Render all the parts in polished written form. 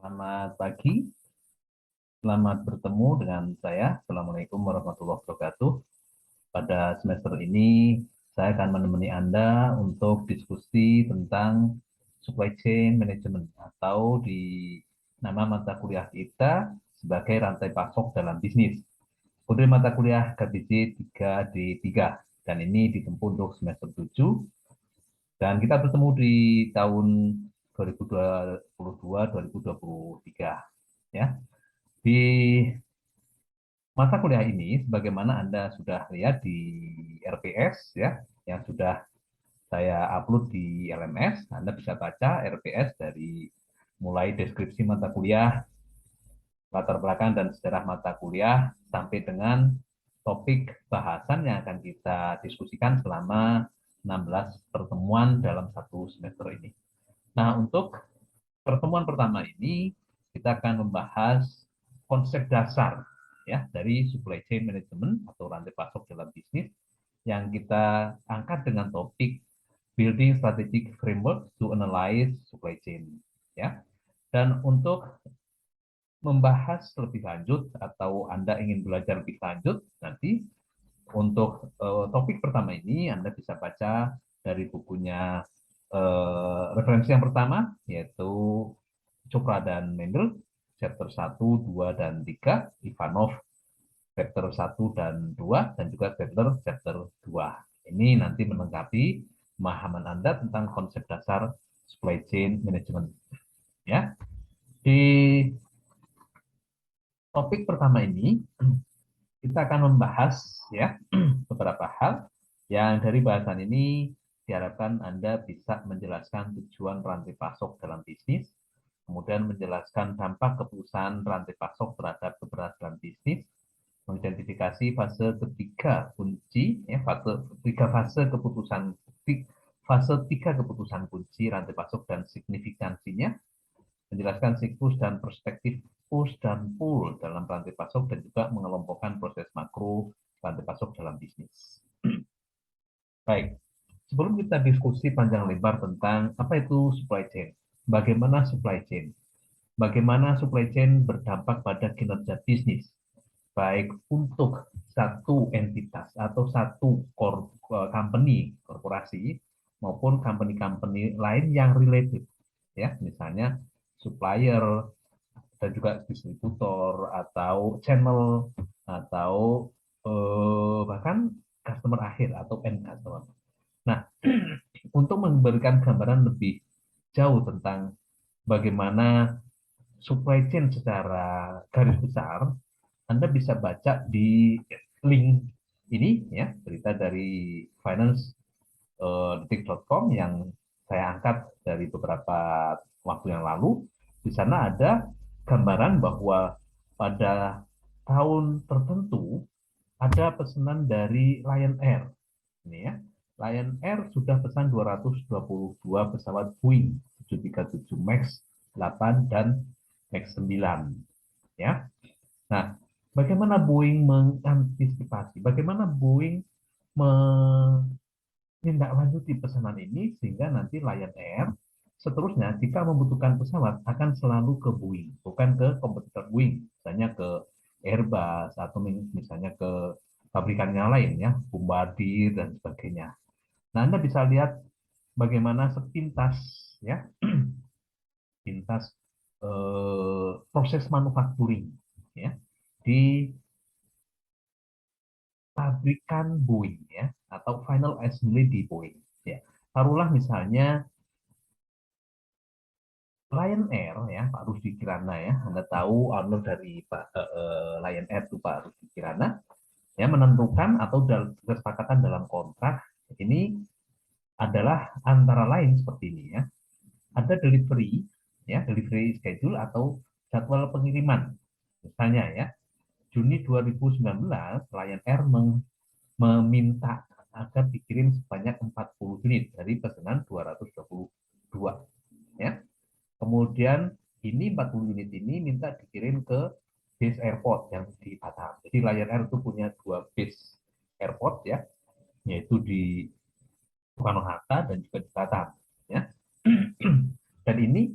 Selamat pagi, selamat bertemu dengan saya. Assalamualaikum warahmatullahi wabarakatuh. Pada semester ini, saya akan menemani Anda untuk diskusi tentang supply chain management atau di nama mata kuliah kita sebagai rantai pasok dalam bisnis. Kode mata kuliah KBJ 3D3 dan ini ditempuh untuk semester 7 dan kita bertemu di tahun 2022-2023 ya. Di mata kuliah ini, sebagaimana Anda sudah lihat di RPS ya, yang sudah saya upload di LMS, Anda bisa baca RPS dari mulai deskripsi mata kuliah, latar belakang dan sejarah mata kuliah, sampai dengan topik bahasan yang akan kita diskusikan selama 16 pertemuan dalam satu semester ini. Nah, untuk pertemuan pertama ini, kita akan membahas konsep dasar ya dari supply chain management atau rantai pasok dalam bisnis yang kita angkat dengan topik building strategic framework to analyze supply chain ya. Dan untuk membahas lebih lanjut atau Anda ingin belajar lebih lanjut nanti untuk topik pertama ini Anda bisa baca dari bukunya referensi yang pertama yaitu Chopra dan Mendel chapter 1, 2, dan 3, Ivanov chapter 1 dan 2, dan juga chapter 2. Ini nanti melengkapi pemahaman Anda tentang konsep dasar supply chain management. Ya. Di topik pertama ini, kita akan membahas ya beberapa hal yang dari bahasan ini diharapkan Anda bisa menjelaskan tujuan rantai pasok dalam bisnis, kemudian menjelaskan dampak keputusan rantai pasok terhadap keberhasilan bisnis, mengidentifikasi fase ketiga kunci, ya, fase keputusan, fase tiga keputusan kunci rantai pasok dan signifikansinya, menjelaskan siklus dan perspektif push dan pull dalam rantai pasok dan juga mengelompokkan proses makro rantai pasok dalam bisnis. Baik, sebelum kita diskusi panjang lebar tentang apa itu supply chain, bagaimana supply chain, bagaimana supply chain berdampak pada kinerja bisnis, baik untuk satu entitas atau satu company, korporasi, maupun company-company lain yang related, ya, misalnya supplier dan juga distributor atau channel atau bahkan customer akhir atau end customer. Nah, untuk memberikan gambaran lebih jauh tentang bagaimana supply chain secara garis besar, Anda bisa baca di link ini ya, berita dari finance.detik.com yang saya angkat dari beberapa waktu yang lalu. Di sana ada gambaran bahwa pada tahun tertentu ada pesanan dari Lion Air. Ini ya, Lion Air sudah pesan 222 pesawat Boeing 737 MAX 8 dan MAX 9. Ya. Nah, bagaimana Boeing mengantisipasi? Bagaimana Boeing menindaklanjuti pesanan ini sehingga nanti Lion Air seterusnya jika membutuhkan pesawat akan selalu ke Boeing, bukan ke kompetitor Boeing, misalnya ke Airbus atau misalnya ke pabrikan yang lain ya, Bombardier dan sebagainya. Nah, Anda bisa lihat bagaimana sepintas ya, pintas proses manufacturing ya di pabrikan Boeing ya atau final assembly di Boeing ya. Taruhlah misalnya Lion Air ya, Pak Rusdi Kirana ya, Anda tahu owner dari Lion Air itu Pak Rusdi Kirana ya, menentukan atau kesepakatan dalam kontrak ini adalah antara lain seperti ini ya. Ada delivery ya, delivery schedule atau jadwal pengiriman. Misalnya ya, Juni 2019 Lion Air meminta agar dikirim sebanyak 40 unit dari pesanan 222 ya. Kemudian ini 40 unit ini minta dikirim ke base airport yang di Batam. Jadi Lion Air itu punya dua base airport ya, yaitu di Soekarno Hatta dan juga di Batam ya. Dan ini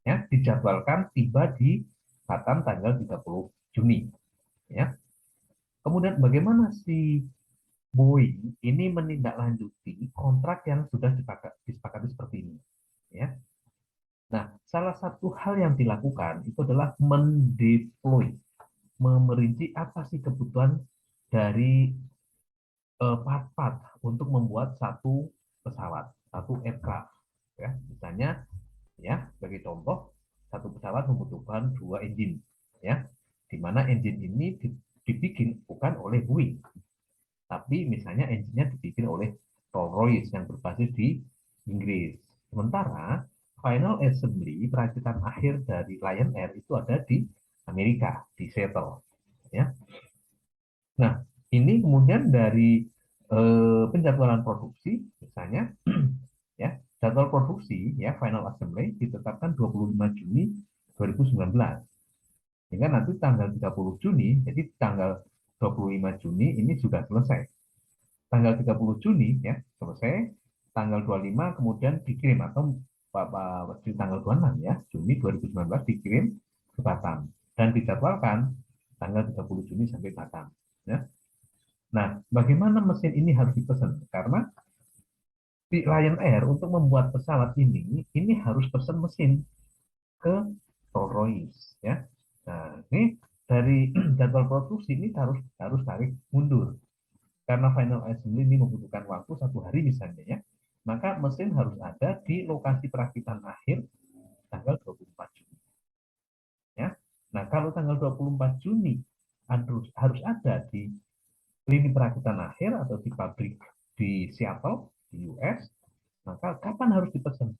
ya dijadwalkan tiba di Batam tanggal 30 Juni. Ya. Kemudian bagaimana si Boeing ini menindaklanjuti kontrak yang sudah disepakati seperti ini? Ya. Nah, salah satu hal yang dilakukan itu adalah mendeploy, memerinci apa sih kebutuhan dari part-part untuk membuat satu pesawat, satu aircraft. Ya, misalnya, ya, sebagai contoh, satu pesawat membutuhkan dua engine, ya, di mana engine ini dibikin bukan oleh Boeing, tapi misalnya engine-nya dibikin oleh Rolls-Royce yang berbasis di Inggris. Sementara final assembly perakitan akhir dari Lion Air itu ada di Amerika, di Seattle. Ya. Nah, ini kemudian dari penjadwalan produksi, misalnya, ya, jadwal produksi, ya, final assembly ditetapkan 25 Juni 2019. Sehingga nanti tanggal 30 Juni, jadi tanggal 25 Juni ini sudah selesai. Tanggal 30 Juni, ya, selesai. Tanggal 25 kemudian dikirim, atau di tanggal 26, ya, Juni 2019 dikirim ke Batam. Dan dijadwalkan tanggal 30 Juni sampai Batam. Ya. Nah, bagaimana mesin ini harus dipesan? Karena di Lion Air untuk membuat pesawat ini harus pesan mesin ke Rolls-Royce, ya. Nah, ini dari jadwal produksi ini harus tarik mundur karena final assembly ini membutuhkan waktu 1 hari misalnya, ya. Maka mesin harus ada di lokasi perakitan akhir tanggal 24 Juni. Ya. Nah, kalau tanggal 24 Juni harus ada di lini perakitan akhir atau di pabrik di Seattle, di US, maka kapan harus dipesan?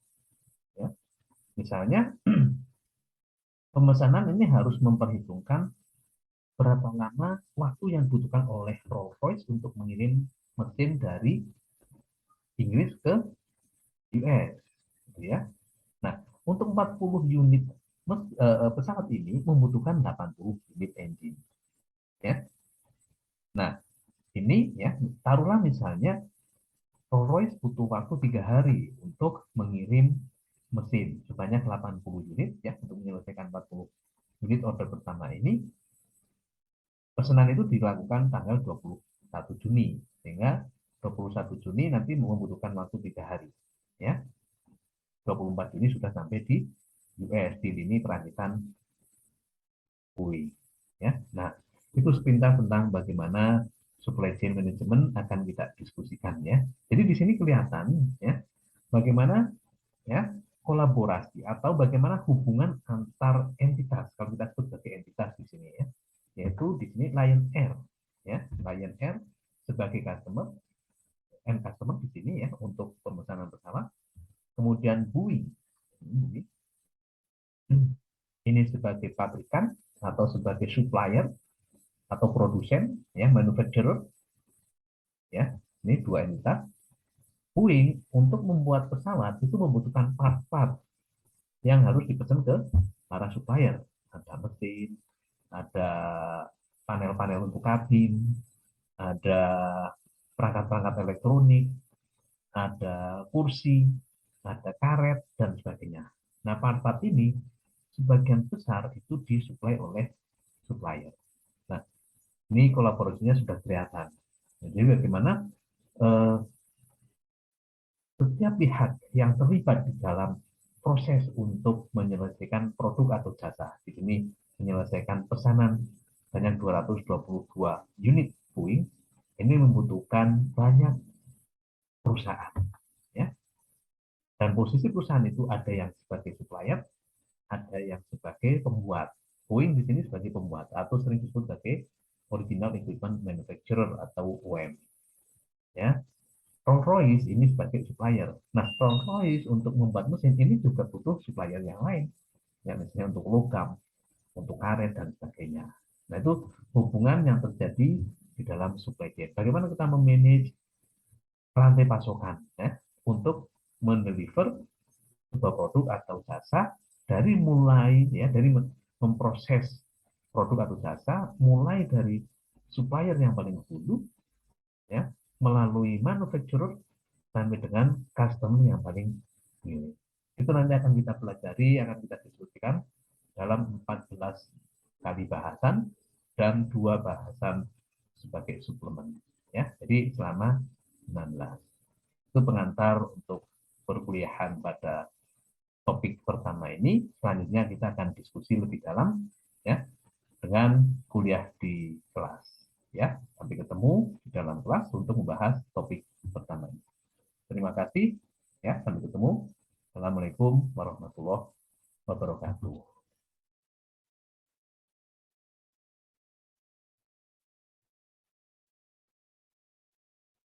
Ya. Misalnya, pemesanan ini harus memperhitungkan berapa lama waktu yang dibutuhkan oleh Rolls-Royce untuk mengirim mesin dari Inggris ke US. Gitu ya. Nah, untuk 40 unit pesawat ini membutuhkan 80 unit engine. Ya. Nah, ini, ya, taruhlah misalnya Rolls-Royce butuh waktu 3 hari untuk mengirim mesin sebanyak 80 unit, ya, untuk menyelesaikan 40 unit order pertama ini. Pesanan itu dilakukan tanggal 21 Juni, sehingga 21 Juni nanti membutuhkan waktu 3 hari. Ya, 24 Juni sudah sampai di US, di lini perakitan Boeing. Ya, nah, itu sepintas tentang bagaimana supply chain management akan kita diskusikan, ya. Jadi di sini kelihatan, ya, bagaimana, ya, kolaborasi atau bagaimana hubungan antar entitas, kalau kita sebut sebagai entitas di sini, ya, yaitu di sini Lion Air, ya, Lion Air sebagai customer, end customer di sini, ya, untuk pemesanan pesawat, kemudian Boeing ini sebagai pabrikan atau sebagai supplier atau produsen, ya, manufacturer, ya, ini dua entitas. Boeing untuk membuat pesawat itu membutuhkan part-part yang harus dipesan ke para supplier. Ada mesin, ada panel-panel untuk kabin, ada perangkat-perangkat elektronik, ada kursi, ada karet, dan sebagainya. Nah, part-part ini sebagian besar itu disuplai oleh supplier. Nah, ini kolaborasinya sudah kelihatan. Jadi bagaimana setiap pihak yang terlibat di dalam proses untuk menyelesaikan produk atau jasa. Di sini menyelesaikan pesanan banyak 222 unit Boeing, ini membutuhkan banyak perusahaan. Ya. Dan posisi perusahaan itu ada yang sebagai supplier, ada yang sebagai pembuat. Boeing di sini sebagai pembuat atau sering disebut sebagai original equipment manufacturer atau OEM. Ya. Rolls-Royce ini sebagai supplier. Nah, Rolls-Royce untuk membuat mesin ini juga butuh supplier yang lain, ya, misalnya untuk logam, untuk karet, dan sebagainya. Nah, itu hubungan yang terjadi di dalam supply chain. Bagaimana kita memanage rantai pasokan, ya, untuk mendeliver sebuah produk atau jasa dari mulai, ya, dari memproses produk atau jasa mulai dari supplier yang paling dulu, ya, melalui manufacturer sampai dengan customer yang paling milik. Itu nanti akan kita pelajari, akan kita diskusikan dalam 14 kali bahasan dan 2 bahasan sebagai suplemen. Ya, jadi selama 19. Itu pengantar untuk perkuliahan pada topik pertama ini. Selanjutnya kita akan diskusi lebih dalam ya dengan kuliah di kelas. Ya, sampai ketemu di dalam kelas untuk membahas topik pertama ini. Terima kasih. Ya, sampai ketemu. Assalamualaikum warahmatullahi wabarakatuh.